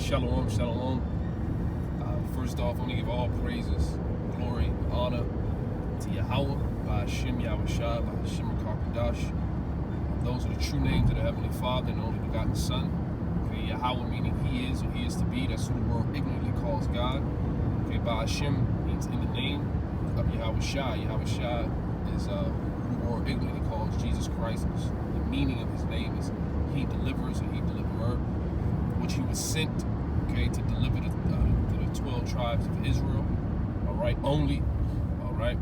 Shalom, shalom. First off, I want to give all praises, glory, honor to Yahweh, by Hashem, Yahweh Shai, by Hashem, Karkadash. Those are the true names of the Heavenly Father and the only begotten Son. Okay, Yahweh meaning He is or He is to be. That's who the world ignorantly calls God. Okay, by Hashem means in the name of Yahweh Shai. Yahweh Shai is who the world ignorantly calls Jesus Christ. The meaning of His name is He delivers or He deliverer, which He was sent, okay, to deliver to the 12 tribes of Israel, all right, only, all right,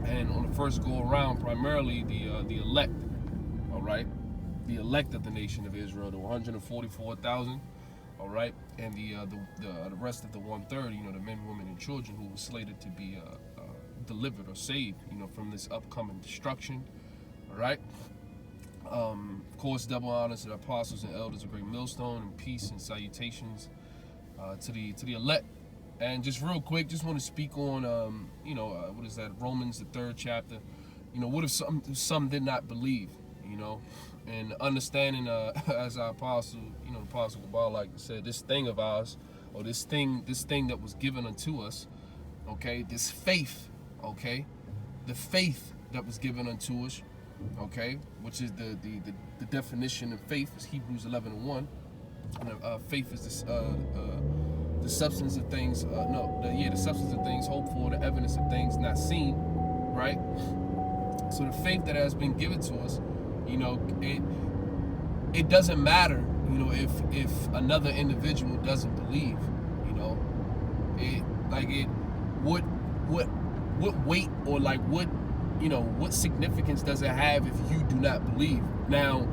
and on the first go around, primarily the elect, all right, the elect of the nation of Israel, the 144,000, all right, and the rest of the 1/3, you know, the men, women, and children who were slated to be delivered or saved, you know, from this upcoming destruction, all right. Of course, double honors to the apostles and elders, a great millstone, and peace and salutations to the elect. And just real quick, just want to speak on, you know, what is that? Romans, the 3rd chapter. You know, what if some did not believe? You know, and understanding, as our apostle, you know, the apostle Kabbalah, like said, this thing of ours, or this thing that was given unto us, okay, this faith, okay, the faith that was given unto us. Okay, which is the definition of faith is Hebrews 11:1. And faith is the substance of things. The substance of things hoped for, the evidence of things not seen. Right. So the faith that has been given to us, you know, it doesn't matter, you know, if another individual doesn't believe, you know, what weight or like what. You know, what significance does it have if you do not believe? Now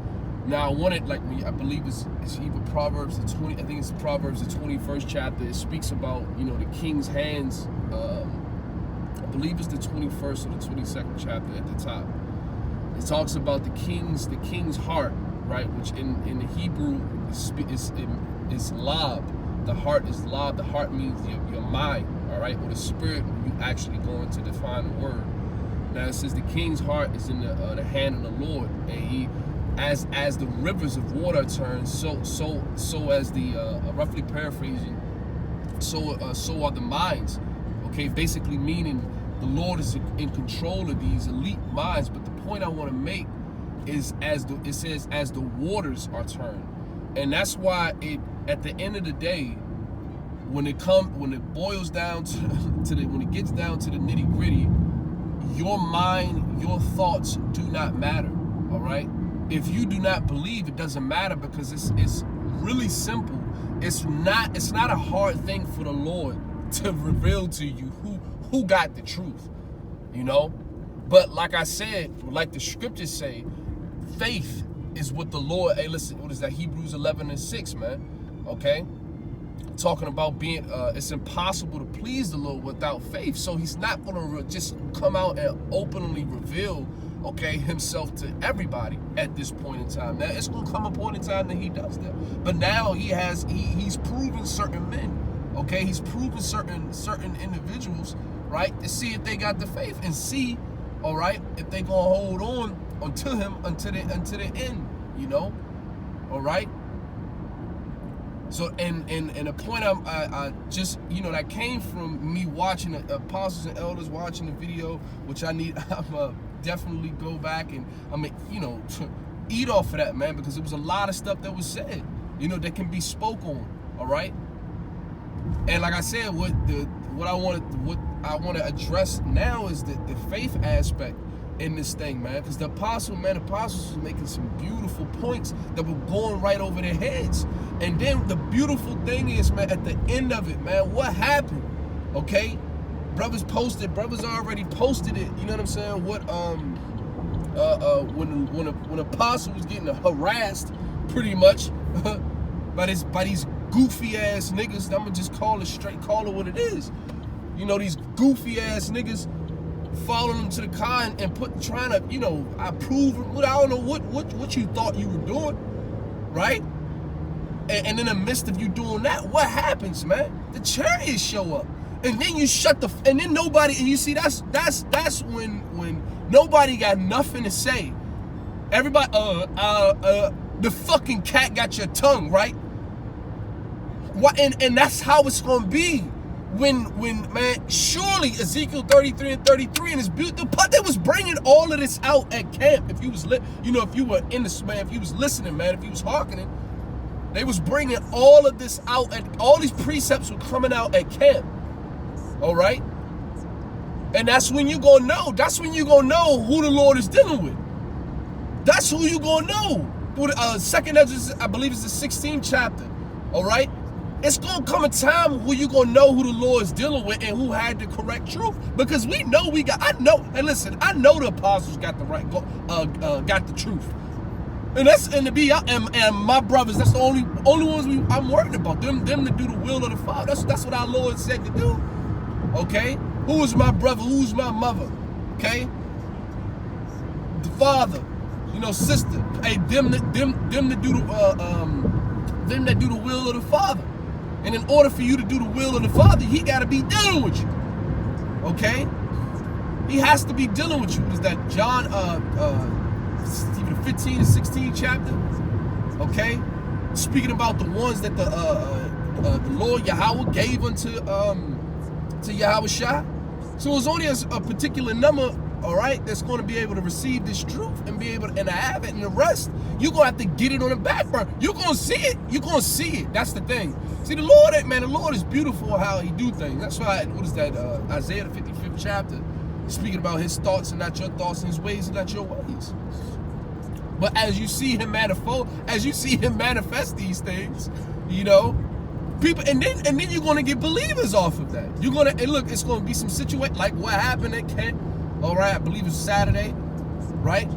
I want it, like, I believe it's either Proverbs the 20, I think it's Proverbs the 21st chapter. It speaks about, you know, the king's hands. I believe it's the 21st or the 22nd chapter at the top. It talks about the king's heart, right? Which in the Hebrew is lab. The heart is lab. The heart means your mind, all right, or the spirit when you actually go into define the word. Now it says the king's heart is in the hand of the Lord, and he, as the rivers of water turn, so as the roughly paraphrasing, so are the minds. Okay, basically meaning the Lord is in control of these elite minds. But the point I want to make is it says as the waters are turned, and that's why at the end of the day, when it boils down when it gets down to the nitty gritty. Your mind, your thoughts do not matter, all right? If you do not believe, it doesn't matter because it's really simple. It's not a hard thing for the Lord to reveal to you who got the truth, you know? But like I said, like the scriptures say, faith is what the Lord, hey, listen, what is that? Hebrews 11:6, man, okay? Talking about being, it's impossible to please the Lord without faith. So He's not going to just come out and openly reveal, okay, Himself to everybody at this point in time. Now, it's going to come a point in time that He does that. But now He's proven certain men, okay? He's proven certain individuals, right, to see if they got the faith and see, all right, if they going to hold on unto Him until the end, you know, all right? So, and the point I just, you know, that came from me watching the apostles and elders, watching the video, which I'm definitely go back and you know, eat off of that, man, because it was a lot of stuff that was said, you know, that can be spoke on, all right? And like I said, what I want to address now is the faith aspect in this thing, man, because the apostles was making some beautiful points that were going right over their heads. And then the beautiful thing is, man, at the end of it, man, what happened? Okay, brothers already posted it. You know what I'm saying? What when apostle was getting harassed, pretty much by these goofy ass niggas. I'm gonna just call it what it is. You know, these goofy ass niggas following them to the car and trying to, you know, approve. I don't know what you thought you were doing, right? And in the midst of you doing that, what happens, man? The chariots show up, and then you and then nobody, and you see that's when nobody got nothing to say. Everybody, the fucking cat got your tongue, right? And that's how it's gonna be. When man, surely Ezekiel 33 and 33 and his beautiful, they was bringing all of this out at camp. If you was if you were in this, man, if you was listening, man, if you was hearkening, they was bringing all of this out, and all these precepts were coming out at camp. All right, and that's when you gonna know. That's when you gonna know who the Lord is dealing with. That's who you gonna know. Second Ezra, I believe, is the 16th chapter. All right. It's going to come a time where you're going to know who the Lord is dealing with and who had the correct truth. Because we know I know the apostles got the right, got the truth. And my brothers, that's the only ones I'm worried about. Them to do the will of the Father. That's what our Lord said to do. Okay? Who is my brother? Who's my mother? Okay? The Father. Sister. Hey, them that do the will of the Father. And in order for you to do the will of the Father, he got to be dealing with you. Okay? He has to be dealing with you. Is that John 15 and 16 chapter? Okay? Speaking about the ones that the Lord Yahweh gave unto Yahweh Shai. So it's only a particular number, all right, that's going to be able to receive this truth and be able to have it. And the rest, you're going to have to get it on the back burner. You're going to see it. You're going to see it. That's the thing. See, the Lord is beautiful how he do things. That's why, Isaiah the 55th chapter, speaking about his thoughts and not your thoughts, and his ways and not your ways. But as you see him manifest these things, people, and then you're going to get believers off of that. You're going to, and look, it's going to be some situation like what happened at Kent. All right, I believe it was Saturday, right?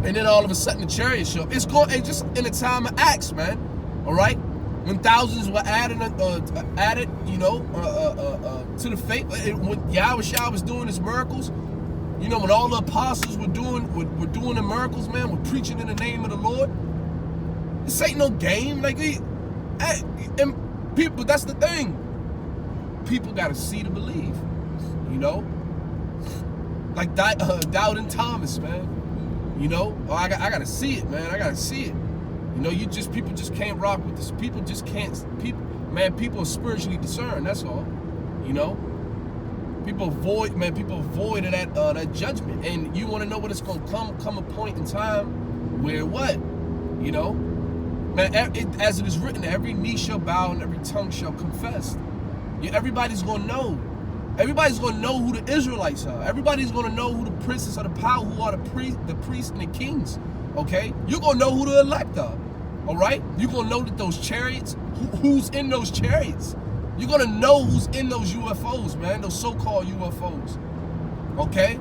And then all of a sudden the chariot show up. It's just in a time of Acts, man. All right, when thousands were added, to the faith. When Yahweh Shai was doing his miracles, when all the apostles were doing the miracles, man, were preaching in the name of the Lord. This ain't no game, and people. That's the thing. People got to see to believe, Like doubting Thomas, man. I got to see it, man. I got to see it. People just can't rock with this. People just can't. People are spiritually discerned. That's all. People avoid of that judgment. And you want to know what it's going to come a point in time where what, man. As it is written, every knee shall bow and every tongue shall confess. Everybody's going to know. Everybody's going to know who the Israelites are. Everybody's going to know who the princes of the power, who are the priests and the kings. Okay? You're going to know who the elect are. All right? You're going to know that those chariots, who's in those chariots. You're going to know who's in those UFOs, man. Those so-called UFOs. Okay?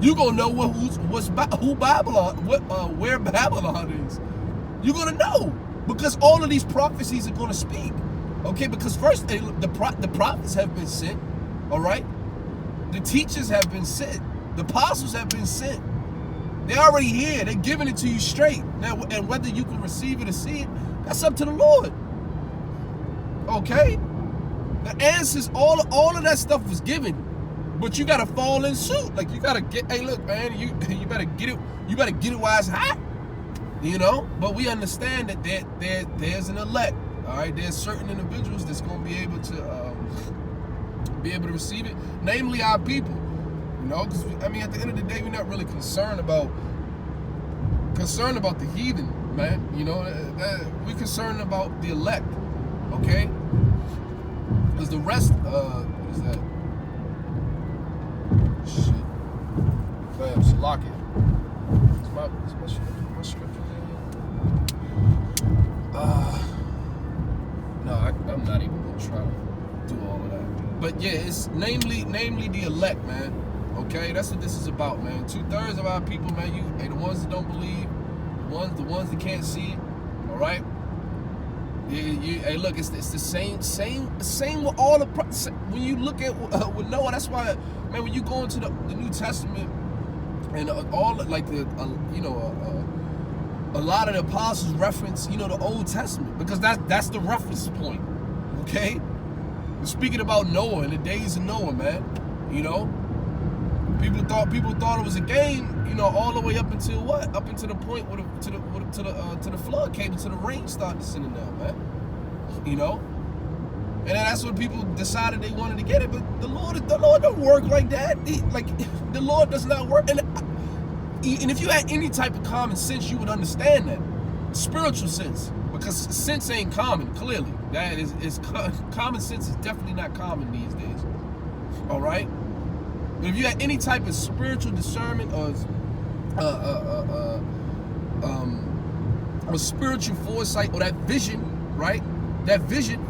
You're going to know where Babylon is. You're going to know. Because all of these prophecies are going to speak. Okay? Because first, the prophets have been sent. All right? The teachers have been sent. The apostles have been sent. They're already here. They're giving it to you straight. Now, and whether you can receive it or see it, that's up to the Lord. Okay? The answers, all of that stuff was given. But you got to fall in suit. Like, you got to get, hey, look, man, you better get it. You better get it while it's hot. But we understand that there's an elect. All right? There's certain individuals that's going to be able to receive it, namely our people, because at the end of the day, we're not really concerned about the heathen, man. We're concerned about the elect, okay? Because the rest, what is that? Shit. Fam, Salakia. It's my scripture there. No, I'm not even gonna try to do all of that. But yeah, it's namely the elect, man. Okay, that's what this is about, man. 2/3 of our people, man, the ones that don't believe, the ones that can't see it. All right. Hey, look, it's the same with all the. When you look at with Noah, that's why, man. When you go into the New Testament and all like a lot of the apostles reference, the Old Testament, because that's the reference point. Okay. Speaking about Noah and the days of Noah, man, people thought it was a game, all the way up until what? Up until the point where the flood came, until the rain started descending down, man. you know. And that's what people decided they wanted to get it. But the Lord don't work like that. The Lord does not work. And if you had any type of common sense, you would understand that. Spiritual sense. Because sense ain't common, clearly. That is common sense is definitely not common these days. All right? But if you had any type of spiritual discernment or spiritual foresight or that vision, right? That vision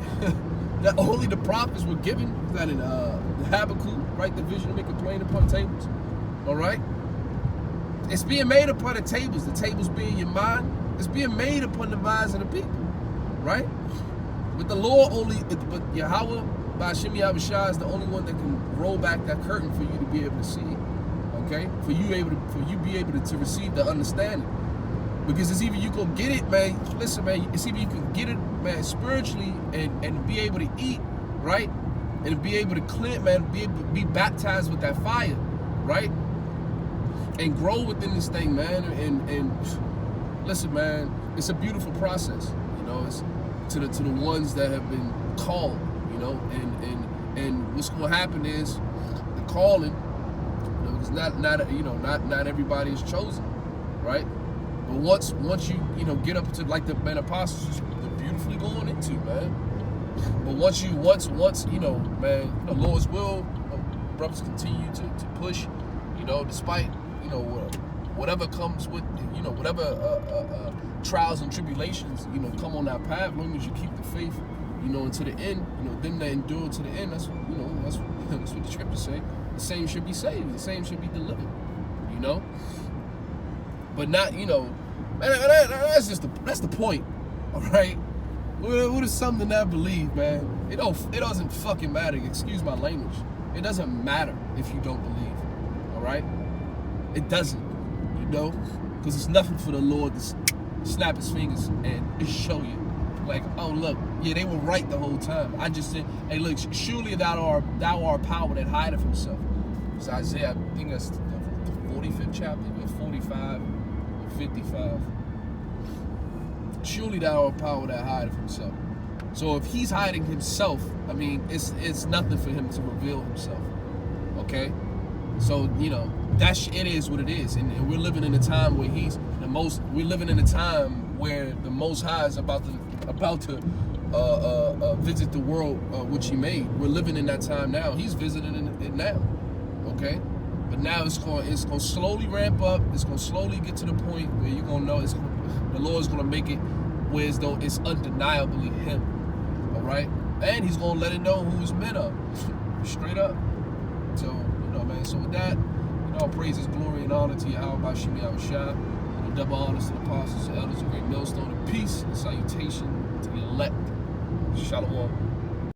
that only the prophets were given, that in Habakkuk, right? The vision to make a plain upon tables. All right? It's being made upon the tables being your mind. It's being made upon the minds of the people, right? But the Lord but Yahweh, Ba'ashem Yahushua, is the only one that can roll back that curtain for you to be able to see it, okay? For you be able to receive the understanding. Because it's either you go get it, man. Listen, man, it's either you can get it, man, spiritually and be able to eat, right? And be able to cleanse, man, be able to be baptized with that fire, right? And grow within this thing, man. And listen, man, it's a beautiful process, you know. It's to the ones that have been called, you know, and what's gonna happen is the calling, you know, because not everybody is chosen, right? But once you get up to like the apostles, they're beautifully going into, man. But once man, the Lord's will, brothers continue to push, you know, despite whatever comes with, whatever trials and tribulations, come on that path. As long as you keep the faith, until the end, them that endure to the end. That's what the scriptures say. The same should be saved. The same should be delivered. But not, that's the point. All right. What is something that I believe, man? It doesn't fucking matter. Excuse my language. It doesn't matter if you don't believe. All right. It doesn't. Because it's nothing for the Lord to snap his fingers and show you. Like, oh look, yeah, they were right the whole time. I just said, hey, look, surely thou art power that hideth himself. It's Isaiah, I think that's the 45th chapter, 45, 55. Surely thou art power that hideth himself. So if he's hiding himself, I mean, it's nothing for him to reveal himself. Okay? So, it is what it is. And we're living in a time where we're living in a time where the Most High is about to visit the world which he made. We're living in that time now. He's visiting it now. Okay? But now it's going to slowly ramp up. It's going to slowly get to the point where you're going to know the Lord's going to make it where as though it's undeniably him. All right? And he's going to let it know who his men are. Straight up. So, man, so with that, all praises, glory, and honor to Yahweh Ba'ashem Yahushua. Double honors to the apostles, the elders, a great millstone of peace and salutation to the elect. Shalom.